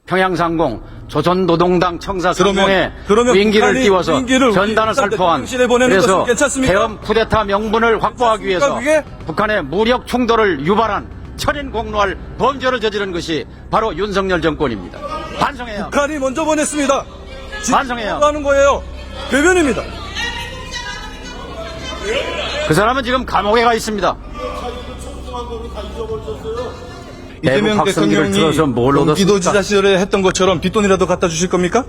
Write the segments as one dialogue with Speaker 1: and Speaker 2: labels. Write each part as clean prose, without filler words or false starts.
Speaker 1: 평양상공, 조선노동당 청사 상공에
Speaker 2: 그러면
Speaker 1: 무인기를
Speaker 2: 북한이
Speaker 1: 띄워서
Speaker 2: 무인기를
Speaker 1: 전단을 살포한,
Speaker 2: 대통령실에 보내는
Speaker 1: 그래서
Speaker 2: 것은 괜찮습니까?
Speaker 1: 대엄 쿠데타 명분을 확보하기 위해서
Speaker 2: 그게?
Speaker 1: 북한의 무력 충돌을 유발한 천인공노할 범죄를 저지른 것이 바로 윤석열 정권입니다. 반성해야 합니다.
Speaker 2: 북한이 먼저 보냈습니다.
Speaker 1: 반성해요.
Speaker 2: 하는 거예요. 배변입니다.
Speaker 1: 그 사람은 지금 감옥에 가 있습니다.
Speaker 2: 이재명
Speaker 1: 대북 확성기를
Speaker 2: 대통령이
Speaker 1: 들어서 뭘
Speaker 2: 경기도지사
Speaker 1: 얻었습니까?
Speaker 2: 시절에 했던 것처럼 뒷돈이라도 갖다 주실 겁니까?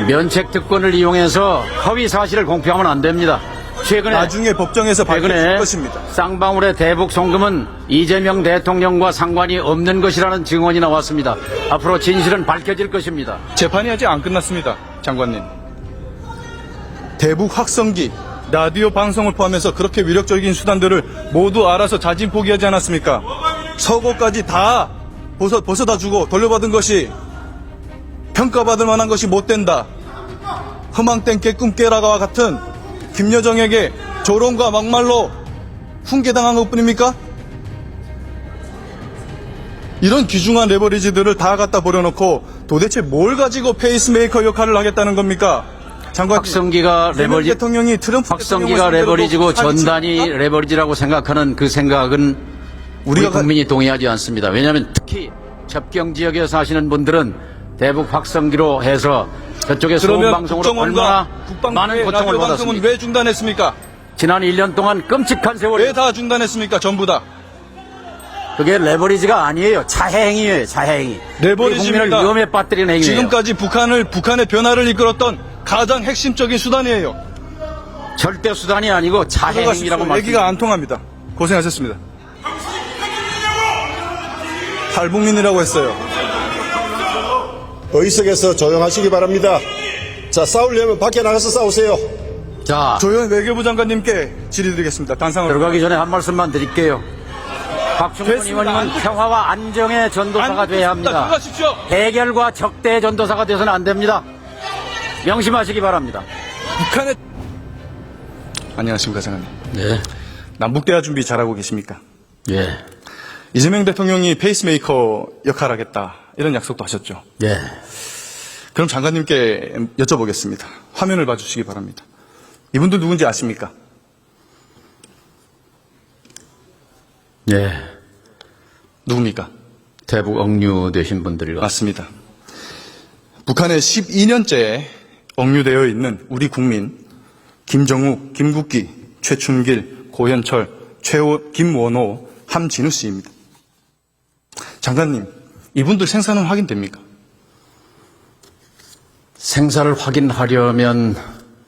Speaker 1: 면책 특권을 이용해서 허위 사실을 공표하면 안 됩니다. 최근에
Speaker 2: 나중에 법정에서 밝혀질
Speaker 1: 최근에
Speaker 2: 것입니다.
Speaker 1: 쌍방울의 대북 송금은 이재명 대통령과 상관이 없는 것이라는 증언이 나왔습니다. 앞으로 진실은 밝혀질 것입니다.
Speaker 2: 재판이 아직 안 끝났습니다. 장관님. 대북 확성기, 라디오 방송을 포함해서 그렇게 위력적인 수단들을 모두 알아서 자진 포기하지 않았습니까? 서고까지 다 벗어다 주고 돌려받은 것이 평가받을 만한 것이 못 된다. 허망된 깨꿈 깨라가와 같은 김여정에게 조롱과 막말로 훈계당한 것뿐입니까? 이런 귀중한 레버리지들을 다 갖다 버려놓고 도대체 뭘 가지고 페이스메이커 역할을 하겠다는 겁니까? 장관님,
Speaker 1: 확성기가 레버리지,
Speaker 2: 대통령이 트럼프
Speaker 1: 확성기가 레버리지고 전단이 레버리지라고 생각하는 그 생각은 우리 국민이 동의하지 않습니다. 왜냐하면 특히 접경 지역에 사시는 분들은 대북 확성기로 해서 저쪽에 소음방송으로 얼마나 많은 고통을 받았습니까?
Speaker 2: 왜 중단했습니까?
Speaker 1: 지난 1년 동안 끔찍한 세월이
Speaker 2: 왜 다 중단했습니까? 전부 다.
Speaker 1: 그게 레버리지가 아니에요. 자해행위예요. 자해행위.
Speaker 2: 레버리지입니다.
Speaker 1: 국민을 위험에 빠뜨리는 행위예요.
Speaker 2: 지금까지 북한의 변화를 이끌었던 가장 핵심적인 수단이에요.
Speaker 1: 절대 수단이 아니고 자해행위라고 말합니다.
Speaker 2: 얘기가 안 통합니다. 고생하셨습니다. 탈북민이라고 했어요.
Speaker 3: 의석에서 조용하시기 바랍니다. 자, 싸우려면 밖에 나가서 싸우세요.
Speaker 1: 자,
Speaker 2: 조현 외교부 장관님께 질의드리겠습니다. 단상으로.
Speaker 1: 들어가기 전에 한 말씀만 드릴게요. 박충근
Speaker 2: 됐습니다.
Speaker 1: 의원님은 평화와 안정의 전도사가 돼야 합니다.
Speaker 2: 들어가십시오.
Speaker 1: 대결과 적대의 전도사가 되어서는 안 됩니다. 명심하시기 바랍니다.
Speaker 2: 북한의 안녕하십니까 장관님.
Speaker 1: 네.
Speaker 2: 남북대화 준비 잘하고 계십니까?
Speaker 1: 예.
Speaker 2: 이재명 대통령이 페이스메이커 역할하겠다 이런 약속도 하셨죠.
Speaker 1: 예.
Speaker 2: 그럼 장관님께 여쭤보겠습니다. 화면을 봐주시기 바랍니다. 이분들 누군지 아십니까?
Speaker 1: 예.
Speaker 2: 누굽니까?
Speaker 1: 대북 억류 되신 분들이
Speaker 2: 맞습니다. 북한에 12년째 억류되어 있는 우리 국민 김정욱, 김국기, 최춘길, 고현철, 김원호, 함진우 씨입니다. 장관님, 이분들 생사는 확인됩니까?
Speaker 1: 생사를 확인하려면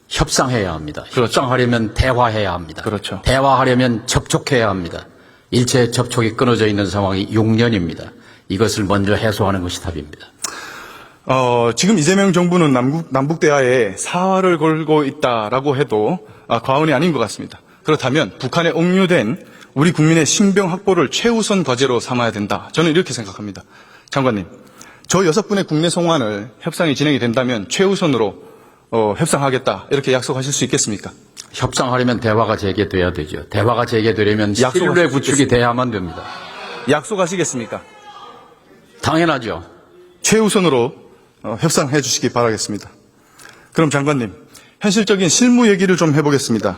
Speaker 1: 협상해야 합니다.
Speaker 2: 그렇죠.
Speaker 1: 협상하려면 대화해야 합니다.
Speaker 2: 그렇죠.
Speaker 1: 대화하려면 접촉해야 합니다. 일체 접촉이 끊어져 있는 상황이 6년입니다. 이것을 먼저 해소하는 것이 답입니다.
Speaker 2: 지금 이재명 정부는 남북 대화에 사활을 걸고 있다라고 해도 과언이 아닌 것 같습니다. 그렇다면 북한에 억류된 우리 국민의 신병 확보를 최우선 과제로 삼아야 된다. 저는 이렇게 생각합니다. 장관님, 저 6분의 국내 송환을 협상이 진행이 된다면 최우선으로 협상하겠다 이렇게 약속하실 수 있겠습니까?
Speaker 1: 협상하려면 대화가 재개돼야 되죠. 대화가 재개되려면 신뢰 구축이 돼야만 됩니다.
Speaker 2: 약속하시겠습니까?
Speaker 1: 당연하죠.
Speaker 2: 최우선으로 협상해 주시기 바라겠습니다. 그럼 장관님, 현실적인 실무 얘기를 좀 해보겠습니다.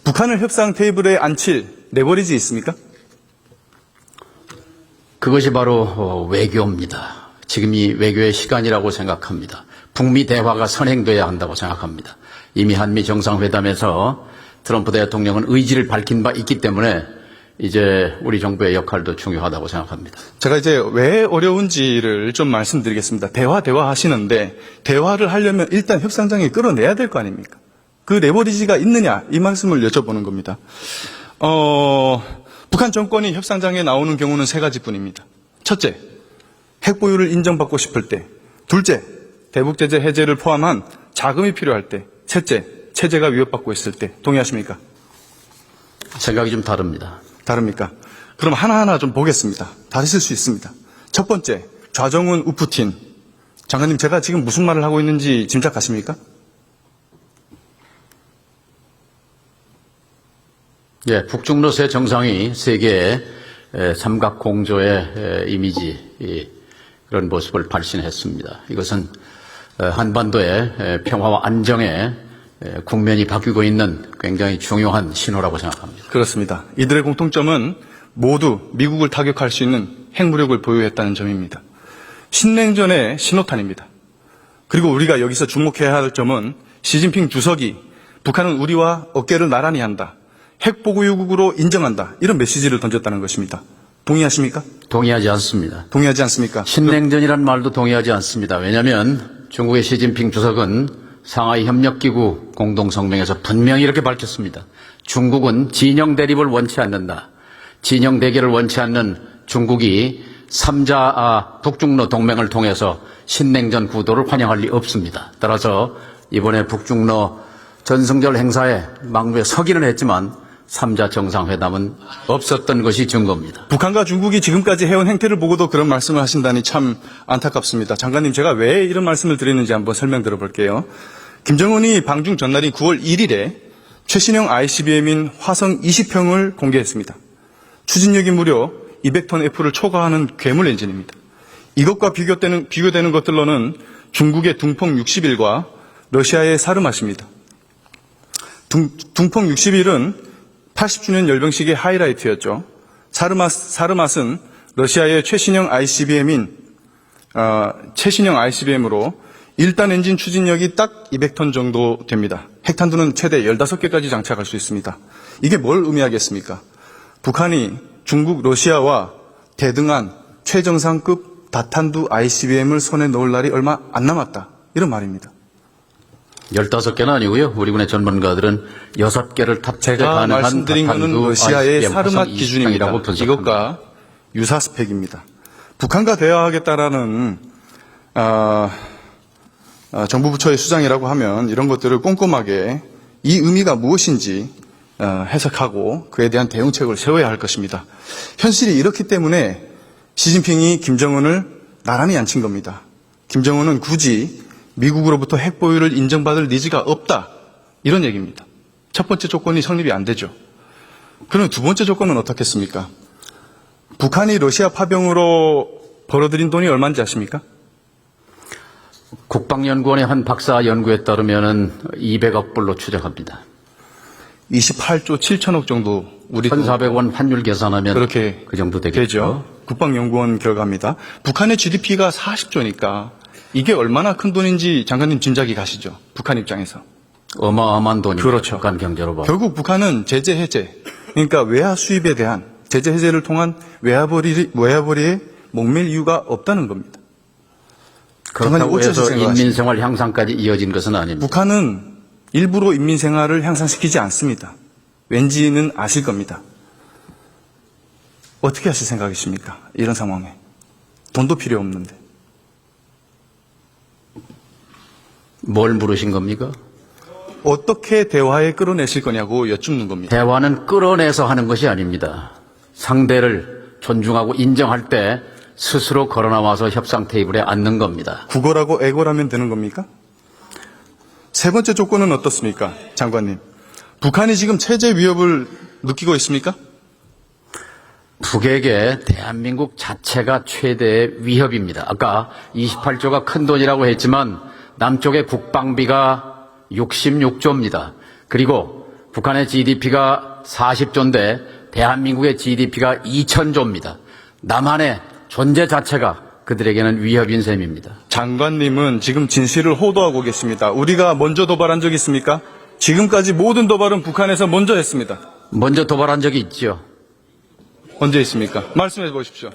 Speaker 2: 북한을 협상 테이블에 앉힐 레버리지 있습니까?
Speaker 1: 그것이 바로 외교입니다. 지금이 외교의 시간이라고 생각합니다. 북미 대화가 선행돼야 한다고 생각합니다. 이미 한미 정상회담에서 트럼프 대통령은 의지를 밝힌 바 있기 때문에 이제 우리 정부의 역할도 중요하다고 생각합니다.
Speaker 2: 제가 이제 왜 어려운지를 좀 말씀드리겠습니다. 대화 하시는데 대화를 하려면 일단 협상장에 끌어내야 될 거 아닙니까? 그 레버리지가 있느냐 이 말씀을 여쭤보는 겁니다. 북한 정권이 협상장에 나오는 경우는 3가지뿐입니다. 첫째, 핵 보유를 인정받고 싶을 때. 둘째, 대북 제재 해제를 포함한 자금이 필요할 때. 셋째, 체제가 위협받고 있을 때. 동의하십니까?
Speaker 1: 생각이 좀 다릅니다.
Speaker 2: 다릅니까? 그럼 하나하나 좀 보겠습니다. 다르실 수 있습니다. 첫 번째, 좌정훈 우푸틴. 장관님, 제가 지금 무슨 말을 하고 있는지 짐작하십니까?
Speaker 1: 예, 북중러 세 정상이 세계의 삼각 공조의 이미지, 그런 모습을 발신했습니다. 이것은 한반도의 평화와 안정에 국면이 바뀌고 있는 굉장히 중요한 신호라고 생각합니다.
Speaker 2: 그렇습니다. 이들의 공통점은 모두 미국을 타격할 수 있는 핵무력을 보유했다는 점입니다. 신냉전의 신호탄입니다. 그리고 우리가 여기서 주목해야 할 점은 시진핑 주석이 북한은 우리와 어깨를 나란히 한다. 핵보유국으로 인정한다. 이런 메시지를 던졌다는 것입니다. 동의하십니까?
Speaker 1: 동의하지 않습니다.
Speaker 2: 동의하지 않습니까?
Speaker 1: 신냉전이란 말도 동의하지 않습니다. 왜냐하면 중국의 시진핑 주석은 상하이 협력기구 공동성명에서 분명히 이렇게 밝혔습니다. 중국은 진영 대립을 원치 않는다. 진영 대결을 원치 않는 중국이 3자 북중로 동맹을 통해서 신냉전 구도를 환영할 리 없습니다. 따라서 이번에 북중로 전승절 행사에 막무에 서기는 했지만 3자 정상회담은 없었던 것이 증거입니다.
Speaker 2: 북한과 중국이 지금까지 해온 행태를 보고도 그런 말씀을 하신다니 참 안타깝습니다. 장관님, 제가 왜 이런 말씀을 드리는지 한번 설명 들어볼게요. 김정은이 방중 전날인 9월 1일에 최신형 ICBM인 화성 20형을 공개했습니다. 추진력이 무려 200톤 F를 초과하는 괴물 엔진입니다. 이것과 비교되는 것들로는 중국의 둥펑 61과 러시아의 사르맛입니다. 둥펑 61은 80주년 열병식의 하이라이트였죠. 사르맛은 러시아의 최신형 ICBM으로 1단 엔진 추진력이 딱 200톤 정도 됩니다. 핵탄두는 최대 15개까지 장착할 수 있습니다. 이게 뭘 의미하겠습니까? 북한이 중국, 러시아와 대등한 최정상급 다탄두 ICBM을 손에 넣을 날이 얼마 안 남았다. 이런 말입니다.
Speaker 1: 15개는 아니고요. 우리 군의 전문가들은 6개를 탑재
Speaker 2: 제가
Speaker 1: 가능한
Speaker 2: 말씀드린 것은 러시아의 사르맛 기준입니다.
Speaker 1: 분석합니다.
Speaker 2: 이것과 유사 스펙입니다. 북한과 대화하겠다라는 정부 부처의 수장이라고 하면 이런 것들을 꼼꼼하게 이 의미가 무엇인지 해석하고 그에 대한 대응책을 세워야 할 것입니다. 현실이 이렇기 때문에 시진핑이 김정은을 나란히 앉힌 겁니다. 김정은은 굳이 미국으로부터 핵 보유를 인정받을 니즈가 없다. 이런 얘기입니다. 첫 번째 조건이 성립이 안 되죠. 그럼 두 번째 조건은 어떻겠습니까? 북한이 러시아 파병으로 벌어들인 돈이 얼마인지 아십니까?
Speaker 1: 국방연구원의 한 박사 연구에 따르면 200억 불로 추정합니다.
Speaker 2: 28조 7천억 정도 우리
Speaker 1: 1,400원 환율 계산하면
Speaker 2: 그렇게
Speaker 1: 그 정도 되겠죠.
Speaker 2: 국방연구원 결과입니다. 북한의 GDP가 40조니까 이게 얼마나 큰 돈인지 장관님 짐작이 가시죠? 북한 입장에서.
Speaker 1: 어마어마한 돈이죠.
Speaker 2: 그렇죠.
Speaker 1: 북한 경제로 봐도.
Speaker 2: 결국 북한은 제재 해제, 그러니까 외화 수입에 대한 제재 해제를 통한 외화벌이에 목맬 이유가 없다는 겁니다.
Speaker 1: 그렇다고 해서
Speaker 2: 생각하십니까?
Speaker 1: 인민생활 향상까지 이어진 것은 아닙니다.
Speaker 2: 북한은 일부러 인민생활을 향상시키지 않습니다. 왠지는 아실 겁니다. 어떻게 하실 생각이십니까? 이런 상황에. 돈도 필요 없는데.
Speaker 1: 뭘 물으신 겁니까?
Speaker 2: 어떻게 대화에 끌어내실 거냐고 여쭙는 겁니다.
Speaker 1: 대화는 끌어내서 하는 것이 아닙니다. 상대를 존중하고 인정할 때 스스로 걸어나와서 협상 테이블에 앉는 겁니다.
Speaker 2: 국어라고 애고라면 되는 겁니까? 세 번째 조건은 어떻습니까? 장관님. 북한이 지금 체제 위협을 느끼고 있습니까?
Speaker 1: 북에게 대한민국 자체가 최대의 위협입니다. 아까 28조가 큰 돈이라고 했지만 남쪽의 국방비가 66조입니다. 그리고 북한의 GDP가 40조인데 대한민국의 GDP가 2,000조입니다. 남한의 존재 자체가 그들에게는 위협인 셈입니다.
Speaker 2: 장관님은 지금 진실을 호도하고 계십니다. 우리가 먼저 도발한 적 있습니까? 지금까지 모든 도발은 북한에서 먼저 했습니다.
Speaker 1: 먼저 도발한 적이 있죠.
Speaker 2: 언제 했습니까? 말씀해 보십시오.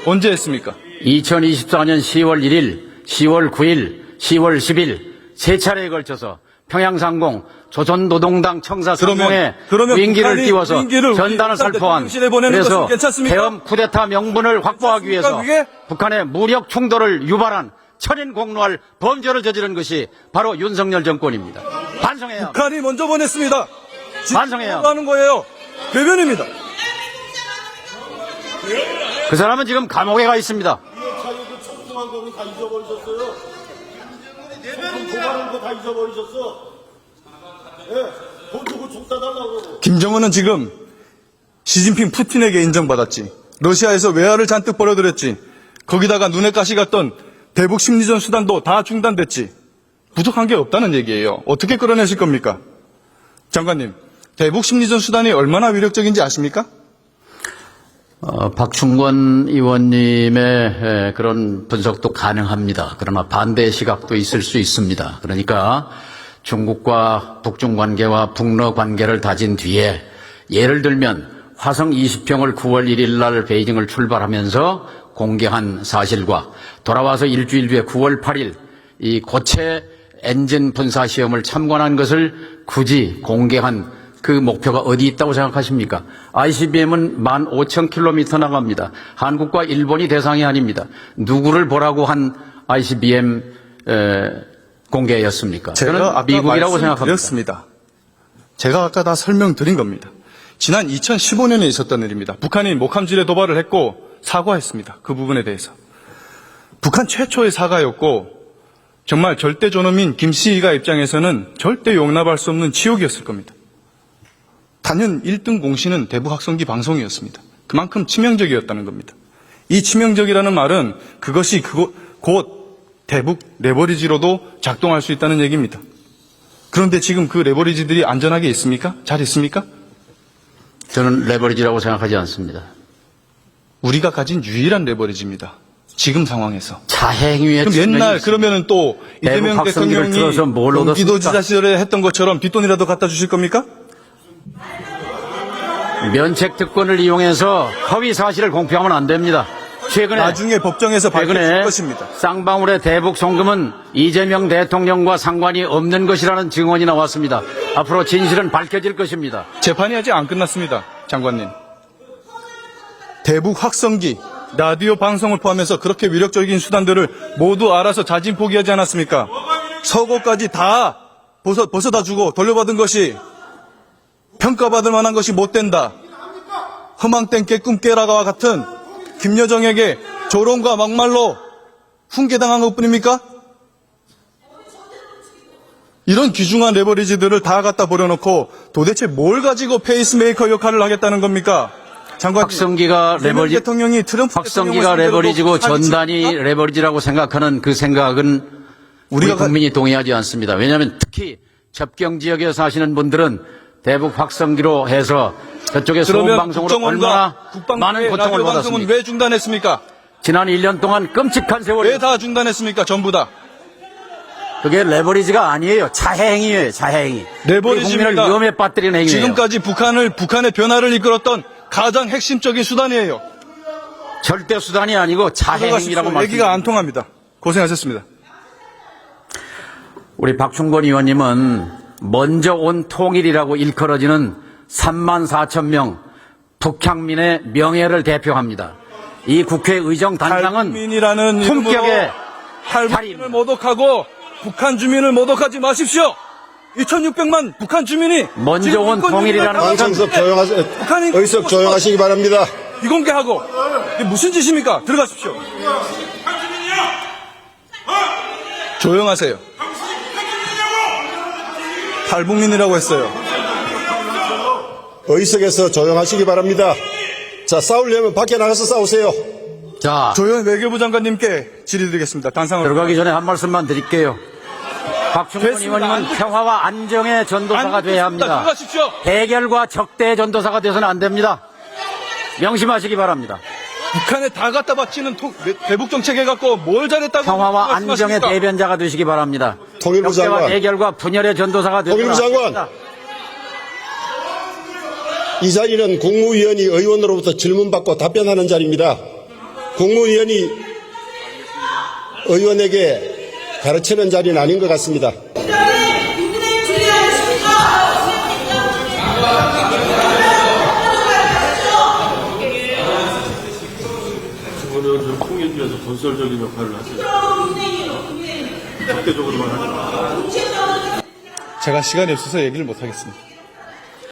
Speaker 2: 언제 했습니까?
Speaker 1: 2024년 10월 1일, 10월 9일, 10월 10일 세 차례에 걸쳐서 평양상공 조선노동당 청사 상공에
Speaker 2: 그러면
Speaker 1: 위인기를
Speaker 2: 북한이
Speaker 1: 띄워서
Speaker 2: 위인기를
Speaker 1: 전단을 살포한
Speaker 2: 대통령실에 보내는
Speaker 1: 그래서
Speaker 2: 것은 괜찮습니까?
Speaker 1: 대엄 쿠데타 명분을 확보하기 위해서
Speaker 2: 그게?
Speaker 1: 북한의 무력 충돌을 유발한 천인공노할 범죄를 저지른 것이 바로 윤석열 정권입니다. 반성해요.
Speaker 2: 북한이 먼저 보냈습니다.
Speaker 1: 반성해요.
Speaker 2: 하는 거예요. 배변입니다.
Speaker 1: 그 사람은 지금 감옥에 가 있습니다.
Speaker 3: 청소한 거는 다 잊어버리셨어요. 도발한 거 다 잊어버리셨어. 예, 돈 주고 총 쏴달라고.
Speaker 2: 김정은은 지금 시진핑 푸틴에게 인정받았지. 러시아에서 외화를 잔뜩 벌어들였지. 거기다가 눈에 가시 갔던 대북 심리전 수단도 다 중단됐지. 부족한 게 없다는 얘기예요. 어떻게 끌어내실 겁니까? 장관님, 대북 심리전 수단이 얼마나 위력적인지 아십니까?
Speaker 1: 박충권 의원님의 그런 분석도 가능합니다. 그러나 반대 시각도 있을 수 있습니다. 그러니까 중국과 북중 관계와 북러 관계를 다진 뒤에 예를 들면 화성 20평을 9월 1일 날 베이징을 출발하면서 공개한 사실과 돌아와서 일주일 뒤에 9월 8일 이 고체 엔진 분사 시험을 참관한 것을 굳이 공개한 그 목표가 어디 있다고 생각하십니까? ICBM은 15,000km 나갑니다. 한국과 일본이 대상이 아닙니다. 누구를 보라고 한 ICBM 공개였습니까? 저는 미국이라고 생각합니다.
Speaker 2: 제가 아까 다 설명드린 겁니다. 지난 2015년에 있었던 일입니다. 북한이 목함질에 도발을 했고 사과했습니다. 그 부분에 대해서. 북한 최초의 사과였고 정말 절대 존엄인 김 씨가 입장에서는 절대 용납할 수 없는 지옥이었을 겁니다. 단연 1등 공신은 대북 확성기 방송이었습니다. 그만큼 치명적이었다는 겁니다. 이 치명적이라는 말은 그것이 곧 대북 레버리지로도 작동할 수 있다는 얘기입니다. 그런데 지금 그 레버리지들이 안전하게 있습니까? 잘 있습니까?
Speaker 1: 저는 레버리지라고 생각하지 않습니다.
Speaker 2: 우리가 가진 유일한 레버리지입니다. 지금 상황에서.
Speaker 1: 자행위의
Speaker 2: 그럼 옛날 그러면은 또 이재명 대통령이 경기도지사 시절에 했던 것처럼 뒷돈이라도 갖다 주실 겁니까?
Speaker 1: 면책 특권을 이용해서 허위 사실을 공표하면 안 됩니다. 최근에
Speaker 2: 나중에 법정에서 밝혀질 것입니다.
Speaker 1: 쌍방울의 대북 송금은 이재명 대통령과 상관이 없는 것이라는 증언이 나왔습니다. 앞으로 진실은 밝혀질 것입니다.
Speaker 2: 재판이 아직 안 끝났습니다. 장관님. 대북 확성기, 라디오 방송을 포함해서 그렇게 위력적인 수단들을 모두 알아서 자진 포기하지 않았습니까? 서고까지 다 벗어다 주고 돌려받은 것이 평가받을 만한 것이 못 된다. 허망된 깨꿈 깨라가와 같은 김여정에게 조롱과 막말로 훈계당한 것뿐입니까? 이런 귀중한 레버리지들을 다 갖다 버려놓고 도대체 뭘 가지고 페이스메이커 역할을 하겠다는 겁니까? 장관님,
Speaker 1: 확성기가 레버리지,
Speaker 2: 대통령이 트럼프
Speaker 1: 확성기가 레버리지고 전단이 레버리지라고 생각하는 그 생각은 우리 국민이 동의하지 않습니다. 왜냐하면 특히 접경 지역에 사시는 분들은 대북 확성기로 해서 저쪽에 소음방송으로 얼마나 많은 고통을 받았습니까?
Speaker 2: 왜 중단했습니까?
Speaker 1: 지난 1년 동안 끔찍한 세월이
Speaker 2: 왜 다 중단했습니까? 전부 다.
Speaker 1: 그게 레버리지가 아니에요. 자해행위예요. 자해행위.
Speaker 2: 레버리지입니다.
Speaker 1: 국민을 위험에 빠뜨리는 행위예요.
Speaker 2: 지금까지 북한의 변화를 이끌었던 가장 핵심적인 수단이에요.
Speaker 1: 절대 수단이 아니고 자해행위라고 말씀드립니다.
Speaker 2: 얘기가 안 통합니다. 고생하셨습니다.
Speaker 1: 우리 박충권 의원님은 먼저 온 통일이라고 일컬어지는 34,000명 북향민의 명예를 대표합니다. 이 국회 의정 단장은 품격의
Speaker 2: 탈북민을 모독하고 북한 주민을 모독하지 마십시오. 2,600만 북한 주민이
Speaker 1: 먼저 온 통일이라는
Speaker 3: 방청석 조용하세요. 의석 조용하시기 바랍니다.
Speaker 2: 비공개하고 이게 무슨 짓입니까? 들어가십시오. 조용하세요. 탈북민이라고 했어요.
Speaker 3: 의석에서 조용하시기 바랍니다. 자, 싸우려면 밖에 나가서 싸우세요.
Speaker 1: 자,
Speaker 2: 조현 외교부 장관님께 질의드리겠습니다. 단상으로.
Speaker 1: 들어가기 전에 한 말씀만 드릴게요. 박충권 의원님은 평화와 안정의 전도사가 돼야 합니다.
Speaker 2: 들어가십시오.
Speaker 1: 대결과 적대의 전도사가 돼서는 안 됩니다. 명심하시기 바랍니다.
Speaker 2: 북한에 다 갖다 바치는 대북 정책 해갖고 뭘 잘했다고
Speaker 1: 평화와 안정의 대변자가 되시기 바랍니다.
Speaker 3: 통일부
Speaker 1: 적대와
Speaker 3: 장관.
Speaker 1: 대결과 분열의 전도사가 되시기
Speaker 3: 통일부 장관. 이 자리는 국무위원이 의원으로부터 질문받고 답변하는 자리입니다. 국무위원이 의원에게 가르치는 자리는 아닌 것 같습니다.
Speaker 4: 이번에는 통일을 위해서 건설적인 역할을 하세요. 적대적으로만 하지 마세요.
Speaker 2: 제가 시간이 없어서 얘기를 못 하겠습니다.